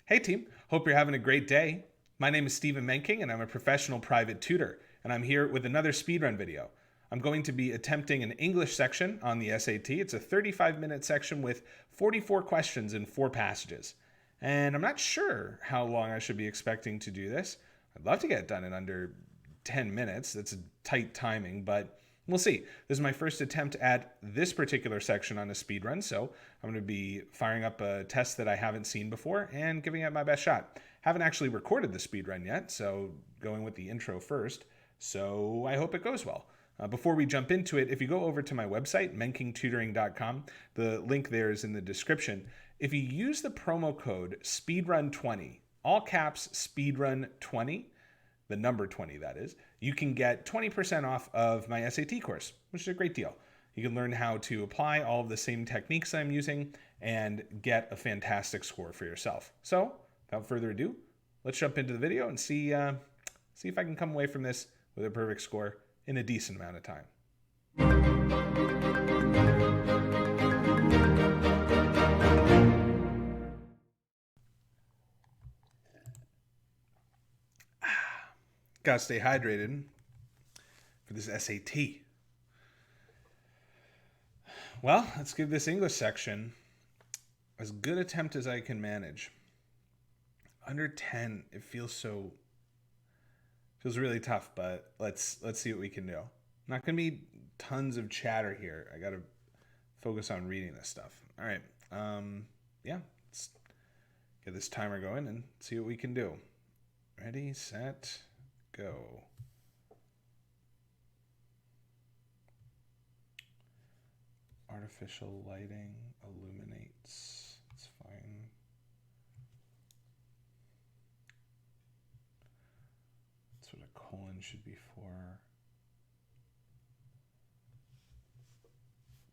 Hey team, hope you're having a great day. My name is Stephen Menking and I'm a professional private tutor, and I'm here with another speedrun video. I'm going to be attempting an English section on the SAT. It's a 35-minute section with 44 questions in 4 passages. And I'm not sure how long I should be expecting to do this. I'd love to get it done in under 10 minutes. That's a tight timing, but we'll see. This is my first attempt at this particular section on a speedrun, so I'm going to be firing up a test that I haven't seen before and giving it my best shot. Haven't actually recorded the speedrun yet, so going with the intro first, so I hope it goes well. Before we jump into it, if you go over to my website, menkingtutoring.com, the link there is in the description. If you use the promo code SPEEDRUN20, all caps SPEEDRUN20, the number 20 that is, you can get 20% off of my SAT course, which is a great deal. You can learn how to apply all of the same techniques I'm using and get a fantastic score for yourself. So, without further ado, let's jump into the video and see if I can come away from this with a perfect score in a decent amount of time. Gotta stay hydrated for this SAT. Well, let's give this English section as good attempt as I can manage. Under 10, it feels really tough, but let's see what we can do. Not gonna be tons of chatter here. I gotta focus on reading this stuff. All right, yeah, let's get this timer going and see what we can do. Ready, set, go. Artificial lighting illuminates. It's fine. That's what a colon should be for.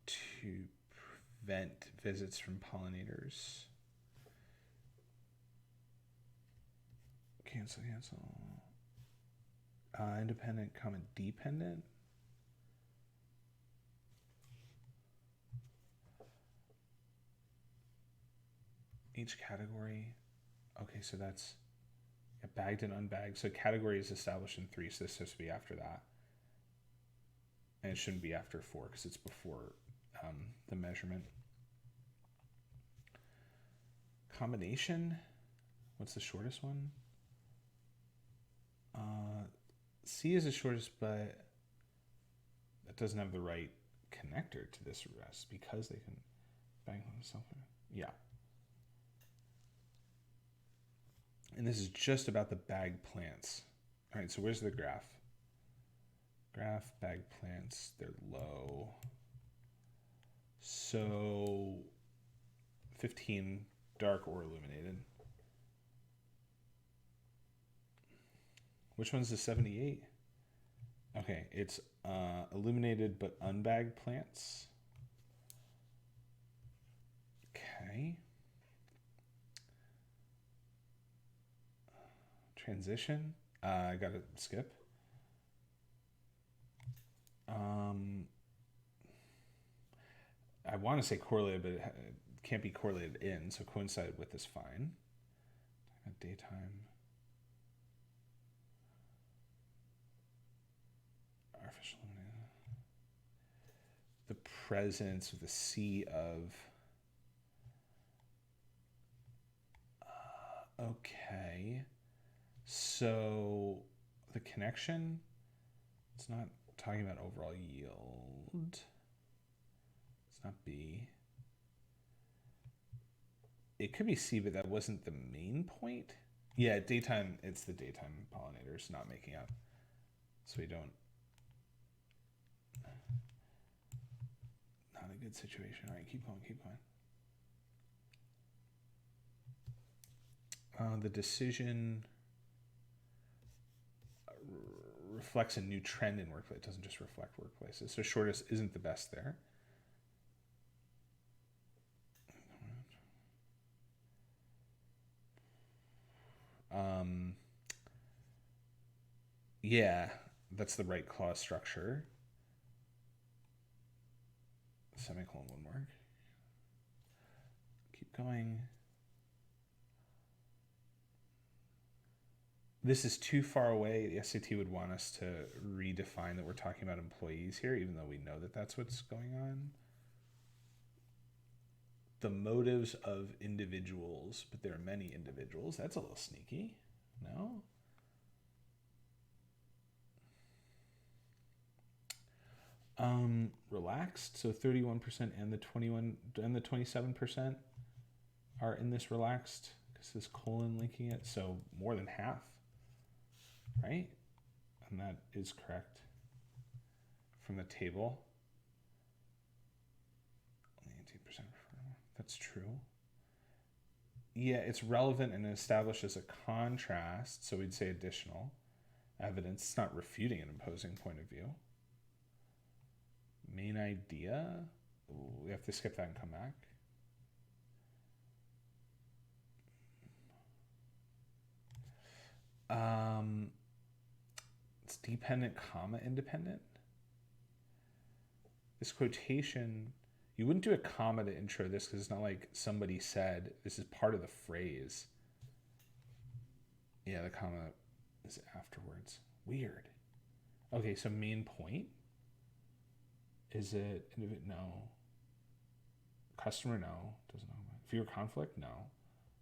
To prevent visits from pollinators. Cancel. Independent, comma, dependent. Each category. Okay, so that's bagged and unbagged. So category is established in 3, so this has to be after that. And it shouldn't be after 4 because it's before the measurement. Combination. What's the shortest one? C is the shortest, but that doesn't have the right connector to this rest because they can bang themselves. Yeah. And this is just about the bag plants. All right, so where's the graph? Graph, bag plants, they're low. So 15 dark or illuminated. Which one's the 78? Okay, it's illuminated but unbagged plants. Okay. Transition. I gotta skip. I want to say correlated, but it can't be correlated in, so coincided with is fine. Daytime. Artificial illuminated. The presence of the sea of. Okay. So the connection, it's not talking about overall yield. It's not B. It could be C, but that wasn't the main point. Yeah, daytime, it's the daytime pollinators not making up. So we don't. Not a good situation. All right, keep going. The decision reflects a new trend in workplace. It doesn't just reflect workplaces. So shortest isn't the best there. Yeah, that's the right clause structure. Semicolon wouldn't work. Keep going. This is too far away. The SAT would want us to redefine that we're talking about employees here, even though we know that that's what's going on. The motives of individuals, but there are many individuals. That's a little sneaky. No? Relaxed. So 31% and the 21 and the 27% are in this relaxed because this colon linking it. So more than half, right? And that is correct from the table. Only 18%. That's true. Yeah, it's relevant and established as a contrast. So we'd say additional evidence. It's not refuting an opposing point of view. Main idea. Ooh, we have to skip that and come back. It's dependent, comma, independent. This quotation, you wouldn't do a comma to intro this because it's not like somebody said. This is part of the phrase. Yeah, the comma is afterwards. Weird. Okay, so main point. Is it, no. Customer, no. Doesn't know. Fear conflict, no.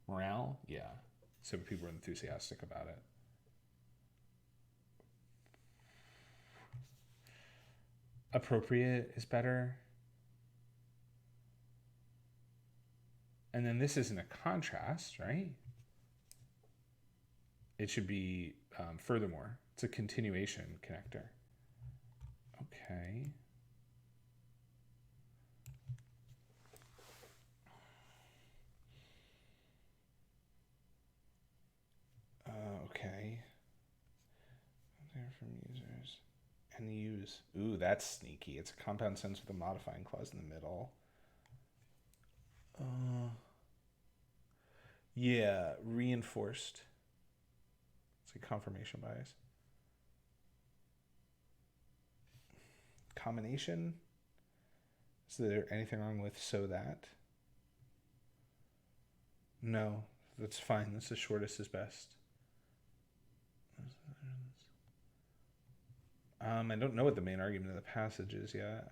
Morale, yeah. So people are enthusiastic about it. Appropriate is better. And then this isn't a contrast, right? It should be furthermore. It's a continuation connector. Okay. Okay. There from users. And use. Ooh, that's sneaky. It's a compound sentence with a modifying clause in the middle. Yeah, reinforced. It's a confirmation bias. Combination. Is there anything wrong with so that? No, that's fine. That's the shortest is best. I don't know what the main argument of the passage is yet.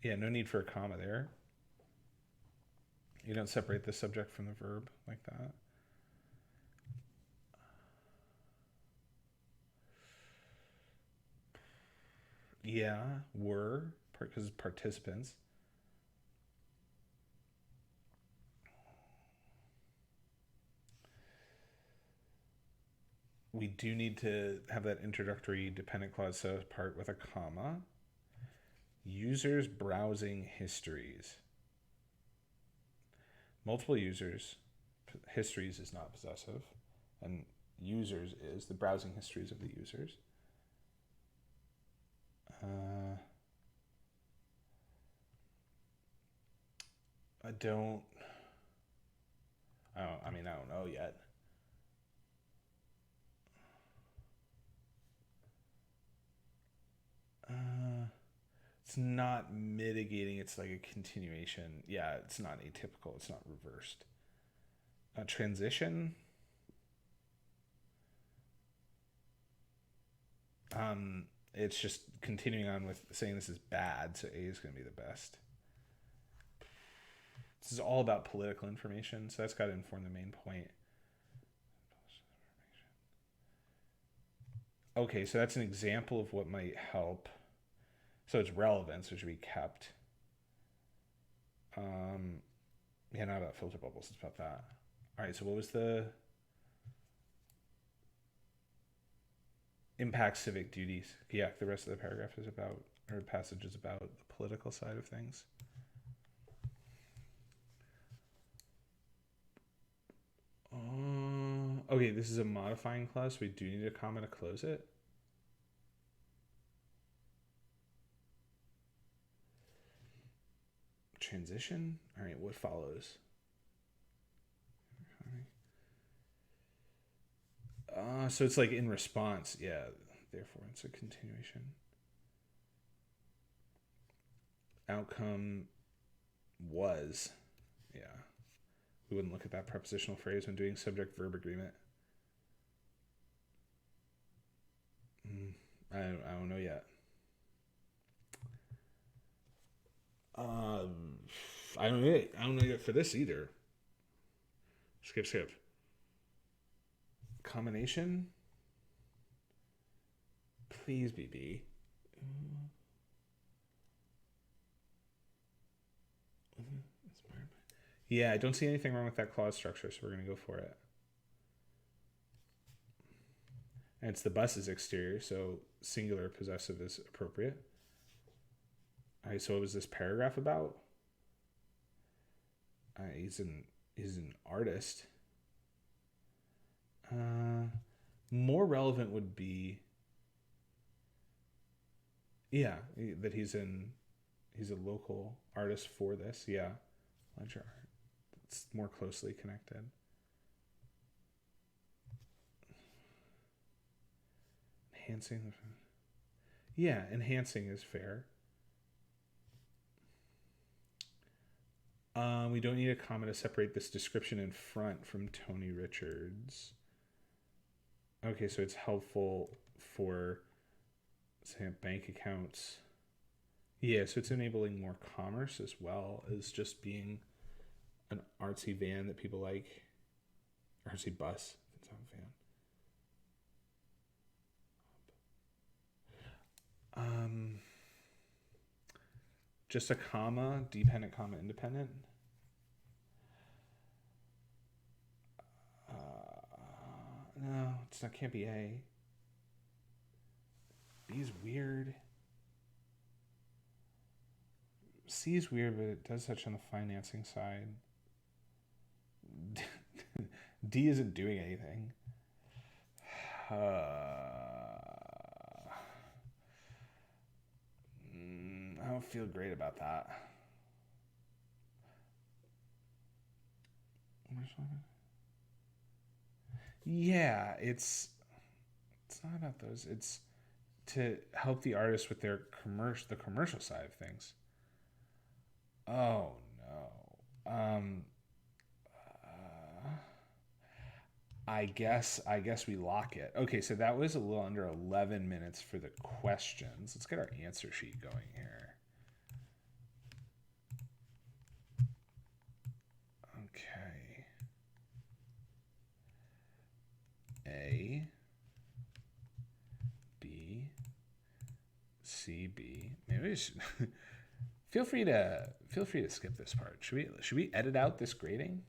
Yeah, no need for a comma there. You don't separate the subject from the verb like that. Yeah, were, because participants. We do need to have that introductory dependent clause set apart with a comma. Users browsing histories. Multiple users. Histories is not possessive. And users is the browsing histories of the users. I don't know yet. It's not mitigating. It's like a continuation. Yeah, it's not atypical. It's not reversed. Transition. It's just continuing on with saying this is bad, so A is going to be the best. This is all about political information, so that's got to inform the main point. Okay, so that's an example of what might help. So it's relevant, so it should be kept. Yeah, not about filter bubbles, it's about that. All right, so what was the impact civic duties? Yeah, the rest of the paragraph is about, or passage is about the political side of things. Okay, this is a modifying clause, so we do need a comma to close it. Transition. All right, what follows? So it's like in response. Yeah, therefore it's a continuation. Outcome was. Yeah. We wouldn't look at that prepositional phrase when doing subject-verb agreement. I don't know yet. I don't know yet for this either. Skip. Combination. Please be B. Yeah, I don't see anything wrong with that clause structure, so we're going to go for it. And it's the bus's exterior, so singular possessive is appropriate. All right, so what was this paragraph about? He's an artist. More relevant would be, yeah, that he's a local artist for this. Yeah, ledger art. It's more closely connected. Enhancing. Yeah, enhancing is fair. We don't need a comma to separate this description in front from Tony Richards. Okay, so it's helpful for, say, bank accounts. Yeah, so it's enabling more commerce as well as just being an artsy van that people like. Artsy bus, if it's not a van. Just a comma, dependent, comma, independent. No, it's not. Can't be A. B's weird. C is weird, but it does touch on the financing side. D isn't doing anything. I don't feel great about that. Yeah, it's not about those. It's to help the artist with their the commercial side of things. Oh no. I guess we lock it. Okay, so that was a little under 11 minutes for the questions. Let's get our answer sheet going here. Okay. A, B, C, B. Maybe we should feel free to skip this part. Should we edit out this grading?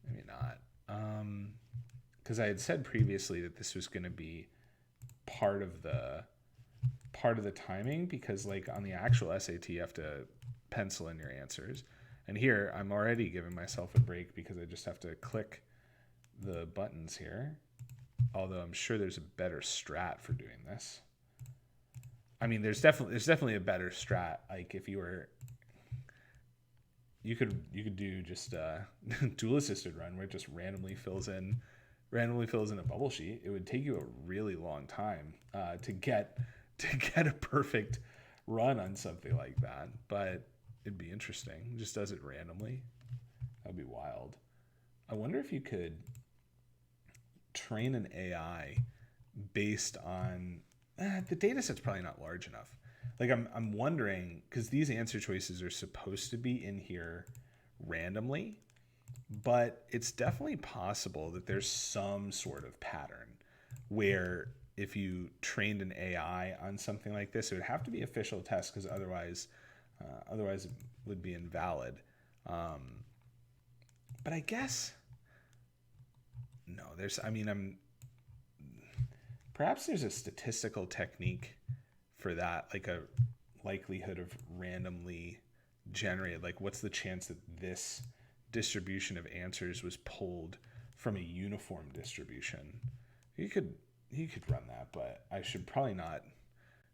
Maybe not. Because I had said previously that this was going to be part of the timing, because like on the actual SAT you have to pencil in your answers, and here I'm already giving myself a break because I just have to click the buttons here, although I'm sure there's a better strat for doing this. I mean, there's definitely a better strat. Like if you could do just a tool assisted run where it just randomly fills in a bubble sheet. It would take you a really long time to get a perfect run on something like that, but it'd be interesting. It just does it randomly. That'd be wild. I wonder if you could train an AI based on the data set's probably not large enough. Like I'm wondering, because these answer choices are supposed to be in here randomly, but it's definitely possible that there's some sort of pattern where if you trained an AI on something like this, it would have to be official test, because otherwise it would be invalid. But I guess no. Perhaps there's a statistical technique for that, like a likelihood of randomly generated, like what's the chance that this distribution of answers was pulled from a uniform distribution. You could run that, but I should probably not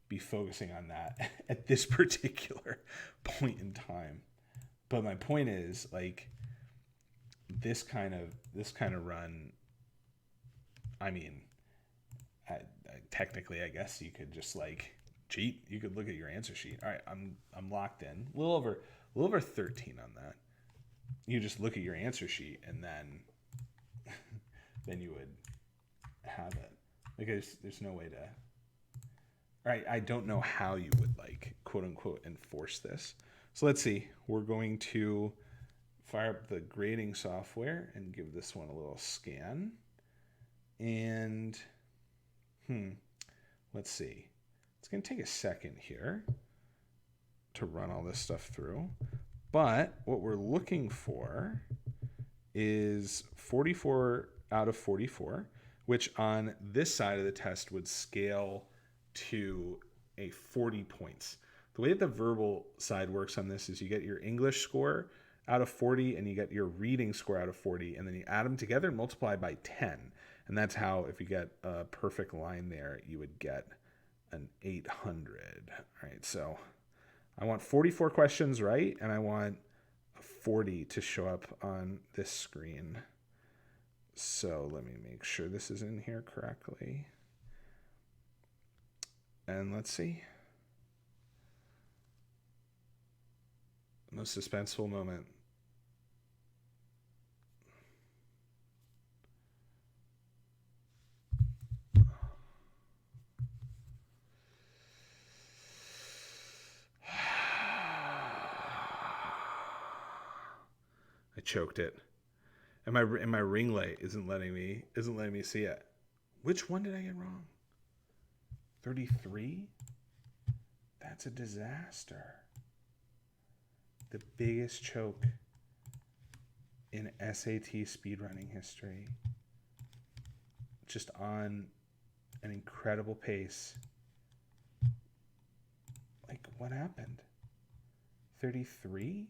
be focusing on that at this particular point in time. But my point is, like, this kind of run, I mean, technically I guess you could just like cheat. You could look at your answer sheet. All right, I'm locked in. A little over 13 on that. you just look at your answer sheet and then then you would have it. Because there's no way to. All right, I don't know how you would like quote unquote enforce this. So let's see. We're going to fire up the grading software and give this one a little scan. And let's see. It's going to take a second here to run all this stuff through. But what we're looking for is 44 out of 44, which on this side of the test would scale to a 40 points. The way that the verbal side works on this is you get your English score out of 40 and you get your reading score out of 40, and then you add them together and multiply by 10. And that's how, if you get a perfect line there, you would get an 800. All right, so I want 44 questions right, and I want 40 to show up on this screen. So let me make sure this is in here correctly. And let's see. Most suspenseful moment. I choked it. And my ring light isn't letting me see it. Which one did I get wrong? 33? That's a disaster. The biggest choke in SAT speedrunning history. Just on an incredible pace. Like, what happened? 33?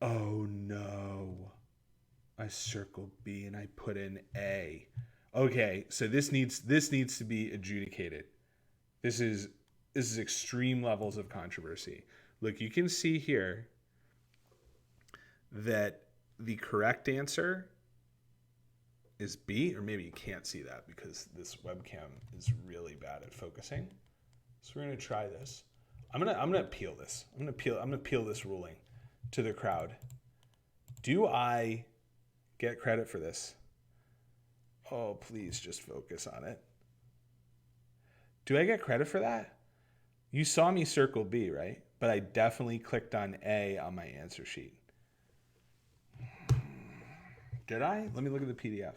Oh no. I circled B and I put in A. Okay, so this needs to be adjudicated. This is extreme levels of controversy. Look, you can see here that the correct answer is B, or maybe you can't see that because this webcam is really bad at focusing. So we're gonna try this. I'm gonna appeal this. I'm gonna appeal this ruling to the crowd. Do I get credit for this? Oh, please just focus on it. Do I get credit for that? You saw me circle B, right? But I definitely clicked on A on my answer sheet. Did I? Let me look at the PDF.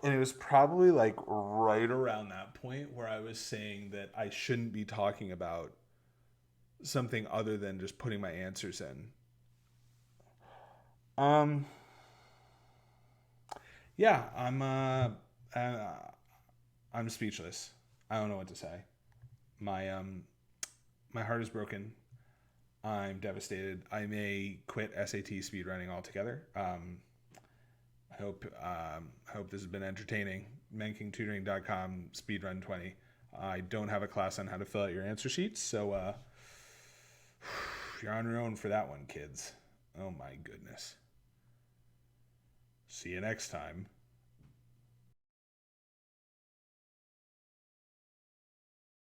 And it was probably like right around that point where I was saying that I shouldn't be talking about something other than just putting my answers in. Yeah, I'm speechless. I don't know what to say. My heart is broken. I'm devastated. I may quit SAT speedrunning altogether. I hope this has been entertaining. menkingtutoring.com speedrun 20. I don't have a class on how to fill out your answer sheets, so you're on your own for that one, kids. Oh my goodness. See you next time.